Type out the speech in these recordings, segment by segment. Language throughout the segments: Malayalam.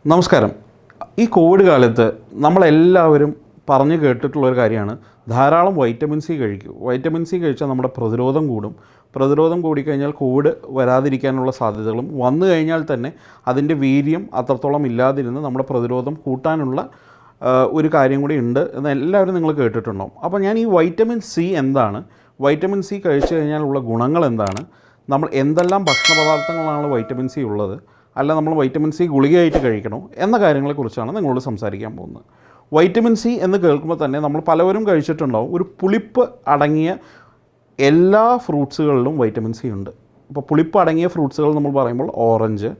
നമസ്കാരം. ഈ കോവിഡ് കാലത്ത് നമ്മളെല്ലാവരും പറഞ്ഞു കേട്ടിട്ടുള്ളൊരു കാര്യമാണ് ധാരാളം വൈറ്റമിൻ സി കഴിക്കൂ. വൈറ്റമിൻ സി കഴിച്ചാൽ നമ്മുടെ പ്രതിരോധം കൂടും. പ്രതിരോധം കൂടിക്കഴിഞ്ഞാൽ കോവിഡ് വരാതിരിക്കാനുള്ള സാധ്യതകളും വന്നു കഴിഞ്ഞാൽ തന്നെ അതിൻ്റെ വീര്യം അത്രത്തോളം ഇല്ലാതിരുന്ന് നമ്മുടെ പ്രതിരോധം കൂട്ടാനുള്ള ഒരു കാര്യം കൂടി ഉണ്ട് എന്ന് എല്ലാവരും നിങ്ങൾ കേട്ടിട്ടുണ്ടാവും. അപ്പോൾ ഞാൻ ഈ വൈറ്റമിൻ സി എന്താണ്, വൈറ്റമിൻ സി കഴിച്ചു കഴിഞ്ഞാലുള്ള ഗുണങ്ങൾ എന്താണ്, നമ്മൾ എന്തെല്ലാം ഭക്ഷണ പദാർത്ഥങ്ങളാണ് വൈറ്റമിൻ സി ഉള്ളത്, അല്ല നമ്മൾ വൈറ്റമിൻ സി ഗുളികയായിട്ട് കഴിക്കണോ എന്ന കാര്യങ്ങളെക്കുറിച്ചാണ് നിങ്ങളോട് സംസാരിക്കാൻ പോകുന്നത്. വൈറ്റമിൻ സി എന്ന് കേൾക്കുമ്പോൾ തന്നെ നമ്മൾ പലവരും കഴിച്ചിട്ടുണ്ടാവും ഒരു പുളിപ്പ് അടങ്ങിയ എല്ലാ ഫ്രൂട്ട്സുകളിലും വൈറ്റമിൻ സി ഉണ്ട്. അപ്പോൾ പുളിപ്പ് അടങ്ങിയ ഫ്രൂട്ട്സുകൾ നമ്മൾ പറയുമ്പോൾ ഓറഞ്ച്,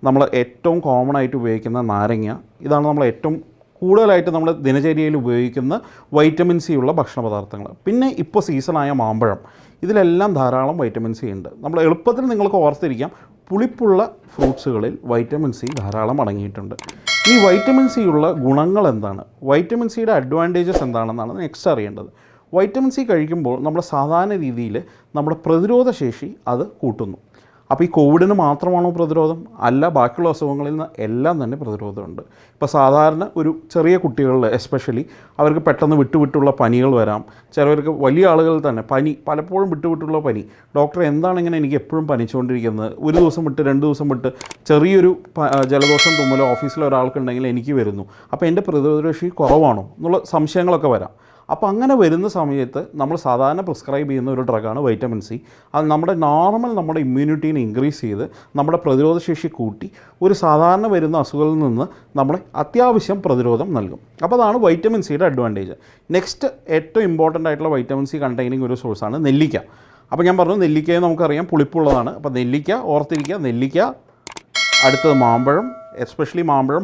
നമ്മൾ ഏറ്റവും കോമൺ ആയിട്ട് ഉപയോഗിക്കുന്ന നാരങ്ങ, ഇതാണ് നമ്മൾ ഏറ്റവും കൂടുതലായിട്ട് നമ്മൾ ദിനചര്യയിൽ ഉപയോഗിക്കുന്ന വൈറ്റമിൻ സി ഉള്ള ഭക്ഷണ പദാർത്ഥങ്ങൾ. പിന്നെ ഇപ്പോൾ സീസണായ മാമ്പഴം, ഇതിലെല്ലാം ധാരാളം വൈറ്റമിൻ സി ഉണ്ട്. നമ്മൾ എളുപ്പത്തിൽ നിങ്ങൾക്ക് ഓർത്തിരിക്കാം, പുളിപ്പുള്ള ഫ്രൂട്ട്സുകളിൽ വൈറ്റമിൻ സി ധാരാളം അടങ്ങിയിട്ടുണ്ട്. ഈ വൈറ്റമിൻ സി ഉള്ള ഗുണങ്ങൾ എന്താണ്, വൈറ്റമിൻ സിയുടെ അഡ്വാൻറ്റേജസ് എന്താണെന്നാണ് നെക്സ്റ്റ് അറിയേണ്ടത്. വൈറ്റമിൻ സി കഴിക്കുമ്പോൾ നമ്മൾ സാധാരണ രീതിയിൽ നമ്മുടെ പ്രതിരോധ ശേഷി അത് കൂട്ടുന്നു. അപ്പോൾ ഈ കോവിഡിന് മാത്രമാണോ പ്രതിരോധം? അല്ല, ബാക്കിയുള്ള അസുഖങ്ങളിൽ നിന്ന് എല്ലാം തന്നെ പ്രതിരോധമുണ്ട്. ഇപ്പോൾ സാധാരണ ഒരു ചെറിയ കുട്ടികളിൽ എസ്പെഷ്യലി അവർക്ക് പെട്ടെന്ന് വിട്ടുവിട്ടുള്ള പനികൾ വരാം. ചിലവർക്ക് വലിയ ആളുകൾ തന്നെ പനി, പലപ്പോഴും വിട്ടുവിട്ടുള്ള പനി. ഡോക്ടർ എന്താണ് ഇങ്ങനെ എനിക്ക് എപ്പോഴും പനിച്ചുകൊണ്ടിരിക്കുന്നത്, ഒരു ദിവസം വിട്ട് 2 ദിവസം വിട്ട് ചെറിയൊരു ജലദോഷം തുമ്മലോ ഓഫീസിലെ ഒരാൾക്കുണ്ടെങ്കിൽ എനിക്ക് വരുന്നു, അപ്പോൾ എൻ്റെ പ്രതിരോധശേഷി കുറവാണോ എന്നുള്ള സംശയങ്ങളൊക്കെ വരാം. അപ്പോൾ അങ്ങനെ വരുന്ന സമയത്ത് നമ്മൾ സാധാരണ പ്രിസ്ക്രൈബ് ചെയ്യുന്ന ഒരു ഡ്രഗാണ് വൈറ്റമിൻ സി. അത് നമ്മുടെ നമ്മുടെ ഇമ്മ്യൂണിറ്റീനെ ഇൻക്രീസ് ചെയ്ത് നമ്മുടെ പ്രതിരോധശേഷി കൂട്ടി ഒരു സാധാരണ വരുന്ന അസുഖങ്ങളിൽ നിന്ന് നമ്മളെ അത്യാവശ്യം പ്രതിരോധം നൽകും. അപ്പോൾ അതാണ് വൈറ്റമിൻ സിയുടെ അഡ്വാൻറ്റേജ്. നെക്സ്റ്റ് ഏറ്റവും ഇമ്പോർട്ടൻ്റ് ആയിട്ടുള്ള വൈറ്റമിൻ സി കണ്ടെയ്നിങ് ഒരു സോഴ്സാണ് നെല്ലിക്ക. അപ്പോൾ ഞാൻ പറഞ്ഞു, നെല്ലിക്കയെ നമുക്കറിയാം പുളിപ്പുള്ളതാണ്. അപ്പോൾ നെല്ലിക്ക ഓർത്തിരിക്കുക, നെല്ലിക്ക. അടുത്തത് മാമ്പഴം, എസ്പെഷ്യലി മാമ്പഴം,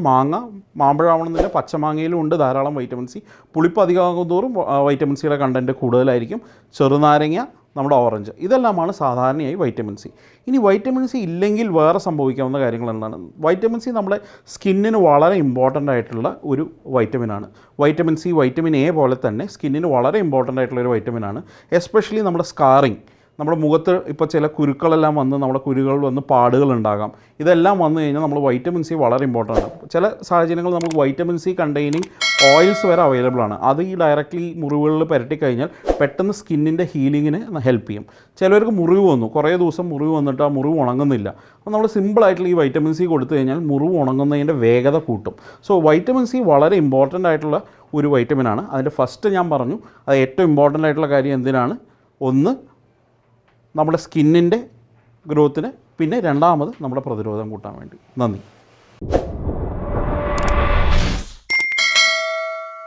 മാമ്പഴം ആവണമെന്നില്ല, പച്ചമാങ്ങയിലും ഉണ്ട് ധാരാളം വൈറ്റമിൻ സി. പുളിപ്പ് അധികമാകും തോറും വൈറ്റമിൻ സിയുടെ കണ്ടൻറ്റ് കൂടുതലായിരിക്കും. ചെറുനാരങ്ങ, നമ്മുടെ ഓറഞ്ച്, ഇതെല്ലാമാണ് സാധാരണയായി വൈറ്റമിൻ സി. ഇനി വൈറ്റമിൻ സി ഇല്ലെങ്കിൽ വേറെ സംഭവിക്കാവുന്ന കാര്യങ്ങൾ എന്താണ്? വൈറ്റമിൻ സി നമ്മുടെ സ്കിന്നിന് വളരെ ഇമ്പോർട്ടൻ്റ് ആയിട്ടുള്ള ഒരു വൈറ്റമിനാണ്. വൈറ്റമിൻ സി വൈറ്റമിൻ എ പോലെ തന്നെ സ്കിന്നിന് വളരെ ഇമ്പോർട്ടൻ്റ് ആയിട്ടുള്ള ഒരു വൈറ്റമിനാണ്. എസ്പെഷ്യലി നമ്മുടെ സ്കാറിങ്, നമ്മുടെ മുഖത്ത് ഇപ്പോൾ ചില കുരുക്കളെല്ലാം വന്ന് നമ്മുടെ കുരുകൾ വന്ന് പാടുകൾ ഉണ്ടാകാം. ഇതെല്ലാം വന്നു കഴിഞ്ഞാൽ നമ്മൾ വൈറ്റമിൻ സി വളരെ ഇമ്പോർട്ടൻ്റ് ആണ്. ചില സാഹചര്യങ്ങളിൽ നമുക്ക് വൈറ്റമിൻ സി കണ്ടെയ്നിങ് ഓയിൽസ് വരെ അവൈലബിൾ ആണ്. അത് ഈ ഡയറക്റ്റ്ലി മുറിവുകളിൽ പുരട്ടിക്കഴിഞ്ഞാൽ പെട്ടെന്ന് സ്കിന്നിൻ്റെ ഹീലിങ്ങിന് ഹെൽപ്പ് ചെയ്യും. ചിലവർക്ക് മുറിവ് വന്നു, കുറേ ദിവസം മുറിവ് വന്നിട്ട് ആ മുറിവ് ഉണങ്ങുന്നില്ല. അപ്പോൾ നമ്മൾ സിമ്പിളായിട്ടുള്ള ഈ വൈറ്റമിൻ സി കൊടുത്തു കഴിഞ്ഞാൽ മുറിവ് ഉണങ്ങുന്നതിൻ്റെ വേഗത കൂട്ടും. സോ വൈറ്റമിൻ സി വളരെ ഇമ്പോർട്ടൻ്റ് ആയിട്ടുള്ള ഒരു വൈറ്റമിനാണ്. അതിൻ്റെ ഫസ്റ്റ് ഞാൻ പറഞ്ഞു, അത് ഏറ്റവും ഇമ്പോർട്ടൻ്റ് ആയിട്ടുള്ള കാര്യം എന്തിനാണ്? ഒന്ന്, നമ്മുടെ സ്കിന്നിൻ്റെ ഗ്രോത്തിന്, പിന്നെ രണ്ടാമത് നമ്മുടെ പ്രതിരോധം കൂട്ടാൻ വേണ്ടി. നന്ദി.